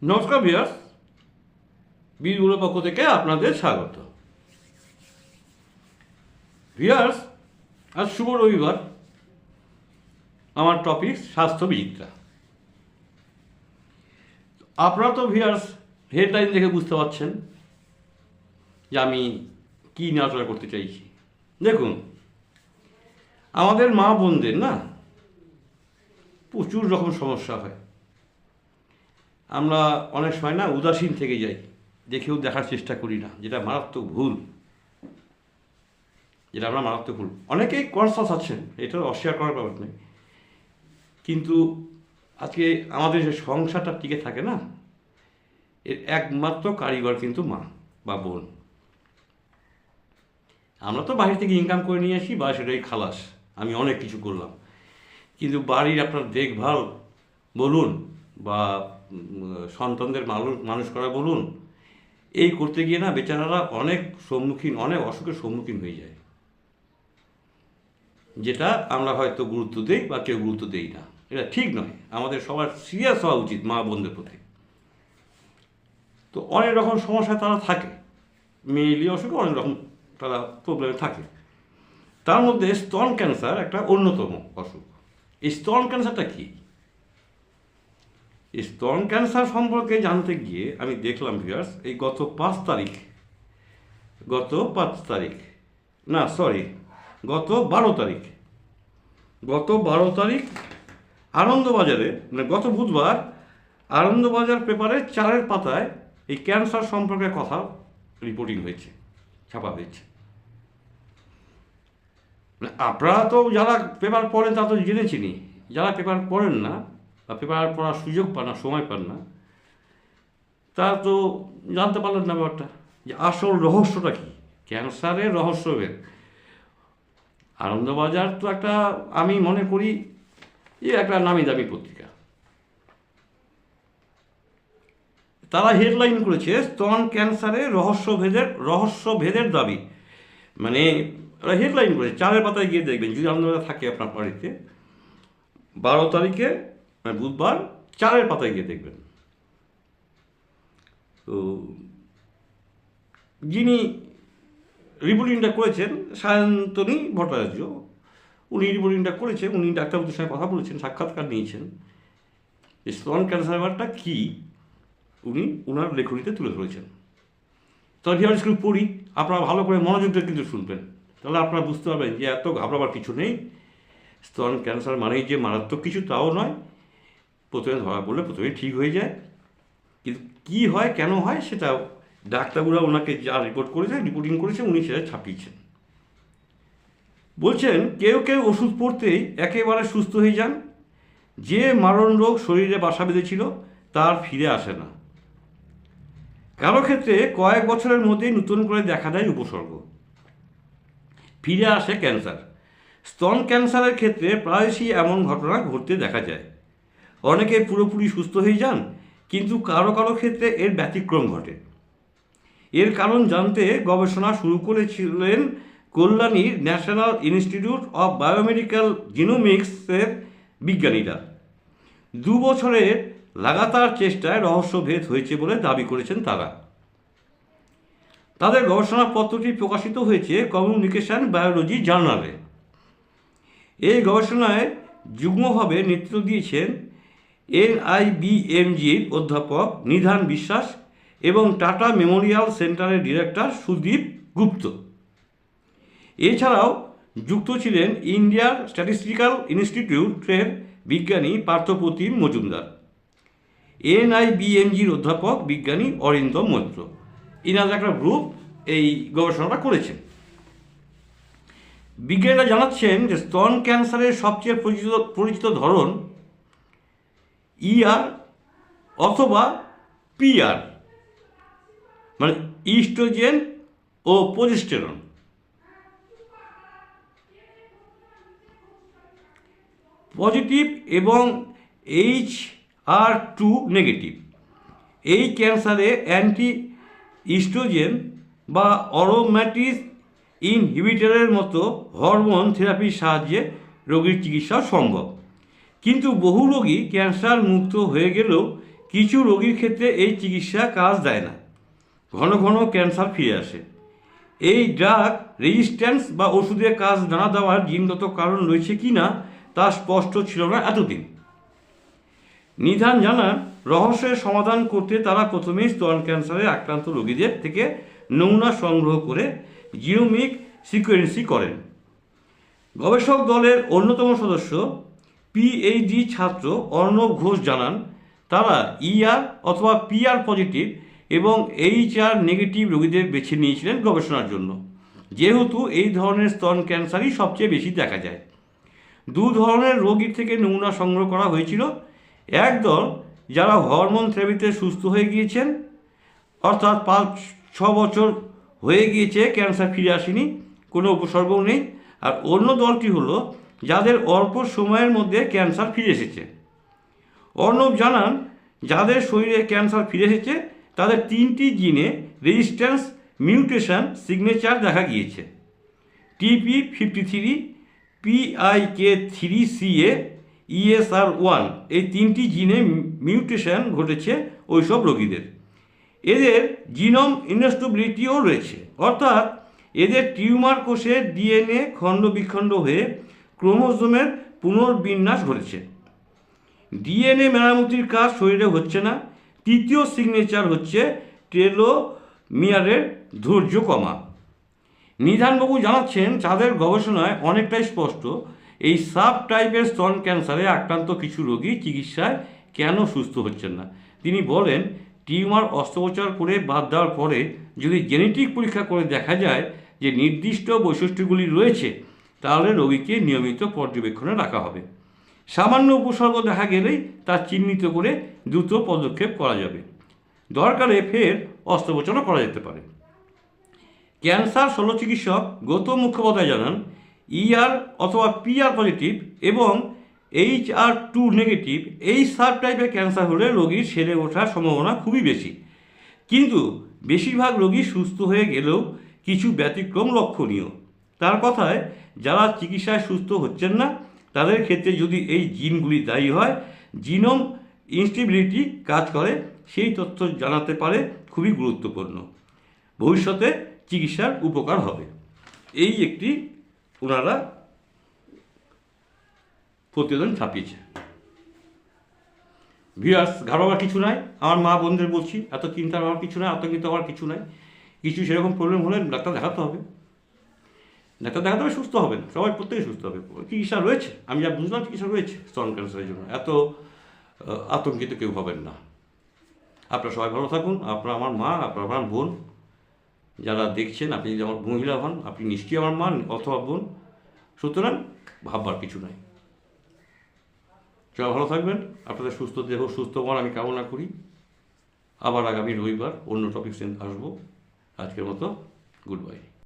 নমস্কার ভিউয়ার্স, বীরগুলোর পক্ষ থেকে আপনাদের স্বাগত। ভিউয়ার্স, আজ শুভ রবিবার। আমার টপিক স্বাস্থ্যবিচিত্রা। আপনারা তো ভিউয়ার্স হেডলাইন দেখে বুঝতে পারছেন যে আমি কী নিয়ে আলোচনা করতে চাইছি। দেখুন, আমাদের মা বোনদের না প্রচুর রকম সমস্যা হয়। আমরা অনেক সময় না উদাসীন থেকে যাই, দেখেও দেখার চেষ্টা করি না, যেটা মারাত্মক ভুল। অনেকেই কনসাস আছেন, এটা অস্বীকার করার ব্যাপার নেই, কিন্তু আজকে আমাদের যে সংসারটা টিকে থাকে না, এর একমাত্র কারিগর কিন্তু মা বা বোন। আমরা তো বাইরে থেকে ইনকাম করে নিয়ে আসি, বা সেটাই খালাস, আমি অনেক কিছু করলাম, কিন্তু বাড়ির আপনার দেখভাল বলুন বা সন্তানদের মানুষ করা বলুন, এই করতে গিয়ে না বেচারারা অনেক অসুখের সম্মুখীন হয়ে যায়, যেটা আমরা হয়তো গুরুত্ব দিই বা কেউ গুরুত্ব দেই না। এটা ঠিক নয়। আমাদের সবার সিরিয়াস হওয়া উচিত মা বোনদের প্রতি। তো অনেক রকম সমস্যায় তারা থাকে, মেয়েলি অসুখে অনেক রকম তারা প্রবলেমে থাকে। তার মধ্যে স্তন ক্যান্সার একটা অন্যতম অসুখ। এই স্তন ক্যান্সারটা কী? এই স্তন ক্যান্সার সম্পর্কে জানতে গিয়ে আমি দেখলাম ভিউয়ার্স, এই গত 12 তারিখ আনন্দবাজারে, মানে গত বুধবার আনন্দবাজার পেপারে 4 পাতায় এই ক্যান্সার সম্পর্কে কথা রিপোর্টিং হয়েছে, ছাপা হয়েছে। আপনারা তো যারা পেপার পড়েন তা তো জেনেছিনি, যারা পেপার পড়েন না বা পেপার পড়ার সুযোগ পান না, সময় পান না, তা তো জানতে পারলেন না ব্যাপারটা, যে আসল রহস্যটা কী, ক্যান্সারের রহস্যভেদ। আনন্দবাজার তো একটা, আমি মনে করি যে একটা নামি দামি পত্রিকা। তারা হেডলাইন করেছে স্তন ক্যান্সারে রহস্যভেদের দাবি। মানে ওরা হেডলাইন করেছে, 4 পাতায় গিয়ে দেখবেন, যদি আনন্দবাজার থাকে আপনার বাড়িতে, 12 তারিখে মানে বুধবার 4 পাতায় গিয়ে দেখবেন। তো যিনি রিপোর্টিংটা করেছেন সায়ন্তনী ভট্টাচার্য, উনি রিপোর্টিংটা করেছেন, উনি ডাক্তারবাবুদের সঙ্গে কথা বলেছেন, সাক্ষাৎকার নিয়েছেন। স্তন ক্যান্সারটা কী উনি ওনার লেখনীতে তুলে ধরেছেন। তবে ভিউয়ার্স একটু পড়ি, আপনারা ভালো করে মনোযোগ দিয়ে কিন্তু শুনবেন, তাহলে আপনারা বুঝতে পারবেন যে এত ঘাবড়াবার কিছু নেই। স্তন ক্যান্সার মানেই যে মারাত্মক কিছু তাও নয়, প্রথমে ধরা পড়লে প্রথমেই ঠিক হয়ে যায়, কিন্তু কী হয় কেন হয় সেটা ডাক্তারবাবুরা ওনাকে যা রিপোর্টিং করেছে উনি সেটা ছাপিয়েছেন। বলছেন কেউ কেউ ওষুধ পড়তেই একেবারে সুস্থ হয়ে যান, যে মারণ রোগ শরীরে বাসা বেঁধেছিল তার ফিরে আসে না। কারো ক্ষেত্রে কয়েক বছরের মধ্যেই নতুন করে দেখা দেয় উপসর্গ, ফিরে আসে ক্যান্সার। স্তন ক্যান্সারের ক্ষেত্রে প্রায়শই এমন ঘটনা ঘটতে দেখা যায়। অনেকে পুরোপুরি সুস্থ হয়ে যান, কিন্তু কারো কারো ক্ষেত্রে এর ব্যতিক্রম ঘটে। এর কারণ জানতে গবেষণা শুরু করেছিলেন কল্যাণীর ন্যাশনাল ইনস্টিটিউট অফ বায়োমেডিক্যাল জিনোমিক্সের বিজ্ঞানীরা। 2 বছরের লাগাতার চেষ্টায় রহস্যভেদ হয়েছে বলে দাবি করেছেন তারা। তাদের গবেষণাপত্রটি প্রকাশিত হয়েছে কমিউনিকেশন বায়োলজি জার্নালে। এই গবেষণায় যুগ্মভাবে নেতৃত্ব দিয়েছেন NIBMGর অধ্যাপক নিধান বিশ্বাস এবং টাটা মেমোরিয়াল সেন্টারের ডিরেক্টর সুদীপ গুপ্ত। এছাড়াও যুক্ত ছিলেন ইন্ডিয়ার স্ট্যাটিস্টিক্যাল ইনস্টিটিউটের বিজ্ঞানী পার্থপ্রতিম মজুমদার, NIBMGর অধ্যাপক বিজ্ঞানী অরিন্দম মৈত্র। ইনাদের একটা গ্রুপ এই গবেষণাটা করেছেন। বিজ্ঞানীরা জানাচ্ছেন যে স্তন ক্যান্সারের সবচেয়ে পরিচিত ধরন ER অথবা PR, মানে ইস্ট্রোজেন ও প্রোজেস্টেরন। পজিটিভ এবং HR2 নেগেটিভ। এই ক্যান্সারে অ্যান্টি ইস্ট্রোজেন বা অ্যারোম্যাটিস ইনহিবিটরের মতো হরমোন থেরাপির সাহায্যে রোগীর চিকিৎসা সম্ভব, কিন্তু বহু রোগী ক্যান্সার মুক্ত হয়ে গেলেও কিছু রোগীর ক্ষেত্রে এই চিকিৎসা কাজ দেয় না, ঘন ঘন ক্যান্সার ফিরে আসে। এই ড্রাগ রেজিস্ট্যান্স বা ওষুধের কাজ না দেওয়ার জিনগত কারণ রয়েছে কি না তা স্পষ্ট ছিল না এতদিন। নিদান জানান, রহস্যের সমাধান করতে তারা প্রথমেই স্তন ক্যান্সারে আক্রান্ত রোগীদের থেকে নমুনা সংগ্রহ করে জিনোমিক সিকোয়েন্সিং করেন। গবেষক দলের অন্যতম সদস্য পিএইচডি ছাত্র অর্ণব ঘোষ জানান, তারা ইআর অথবা পিআর পজিটিভ এবং এইচআর নেগেটিভ রোগীদের বেছে নিয়েছিলেন গবেষণার জন্য, যেহেতু এই ধরনের স্তন ক্যান্সারই সবচেয়ে বেশি দেখা যায়। দু ধরনের রোগীর থেকে নমুনা সংগ্রহ করা হয়েছিল। একদল যারা হরমোন থেরাপিতে সুস্থ হয়ে গিয়েছেন, অর্থাৎ 5-6 বছর হয়ে গিয়েছে, ক্যান্সার ফিরে আসেনি, কোনো উপসর্গও নেই। আর অন্য দলটি হলো যাদের অল্প সময়ের মধ্যে ক্যান্সার ফিরে এসেছে। অর্ণব জানান, যাদের শরীরে ক্যান্সার ফিরে এসেছে তাদের 3টি জিনে রেজিস্ট্যান্স মিউটেশন সিগনেচার দেখা গিয়েছে। TP53, PIK3CA, ESR1 এই 3টি জিনে মিউটেশন ঘটেছে ওইসব রোগীদের। এদের জিনোম ইনস্টেবিলিটিও রয়েছে, অর্থাৎ এদের টিউমার কোষে ডিএনএ খণ্ড বিখণ্ড হয়ে ক্রোমোজোমের পুনর্বিন্যাস ঘটেছে। ডিএনএ মেরামতির কাজ শরীরে হচ্ছে না। তৃতীয় সিগনেচার হচ্ছে টেলোমিয়ারের ধৈর্য কমা। নিধানবাবু জানাচ্ছেন, যাদের গবেষণায় অনেকটাই স্পষ্ট এই সাব টাইপের স্তন ক্যান্সারে আক্রান্ত কিছু রোগী চিকিৎসায় কেন সুস্থ হচ্ছেন না। তিনি বলেন, টিউমার অস্ত্রোপচার করে বাদ দেওয়ার পরে যদি জেনেটিক পরীক্ষা করে দেখা যায় যে নির্দিষ্ট বৈশিষ্ট্যগুলি রয়েছে, তাহলে রোগীকে নিয়মিত পর্যবেক্ষণে রাখা হবে। সামান্য উপসর্গ দেখা গেলেই তা চিহ্নিত করে দ্রুত পদক্ষেপ করা যাবে। দরকারে ফের অস্ত্রোপচারও করা যেতে পারে। ক্যান্সার শল্যচিকিৎসক গৌতম মুখোপাধ্যায় জানান, ইআর অথবা পিআর পজিটিভ এবং HR2 নেগেটিভ এই সাব টাইপের ক্যান্সার হলে রোগীর সেরে ওঠার সম্ভাবনা খুবই বেশি, কিন্তু বেশিরভাগ রোগী সুস্থ হয়ে গেলেও কিছু ব্যতিক্রম লক্ষণীয়। তার কথায়, যারা চিকিৎসায় সুস্থ হচ্ছেন না তাদের ক্ষেত্রে যদি এই জিনগুলি দায়ী হয়, জিনোম ইনস্টেবিলিটি কাজ করে, সেই তথ্য জানাতে পারে খুবই গুরুত্বপূর্ণ। ভবিষ্যতে চিকিৎসার উপকার হবে। এই একটি ওনারা প্রতিবেদন ছাপিয়েছে। ভিউয়ার্স, ঘাড়াবার কিছু নাই। আমার মা বোনদের বলছি, এত চিন্তা হওয়ার কিছু নাই, আতঙ্কিত হওয়ার কিছু নাই। কিছু সেরকম প্রবলেম হলে ডাক্তার দেখাতে হবে। ডাক্তার দেখাতে হবে, সুস্থ হবেন, সবাই প্রত্যেকে সুস্থ হবে। চিকিৎসা রয়েছে, আমি যা বুঝলাম চিকিৎসা রয়েছে স্তন ক্যান্সারের জন্য। এত আতঙ্কিত কেউ হবেন না। আপনারা সবাই ভালো থাকুন। আপনারা আমার মা, আপনারা আমার বোন, যারা দেখছেন, আপনি যদি আমার মহিলা হন, আপনি নিশ্চয়ই আমার মা অথবা বোন। সুতরাং ভাববার কিছু নাই। সবাই ভালো থাকবেন। আপনাদের সুস্থ দেহ, সুস্থ মন আমি কামনা করি। আবার আগামী রবিবার অন্য টপিক আসবো। আজকের মতো গুড বাই।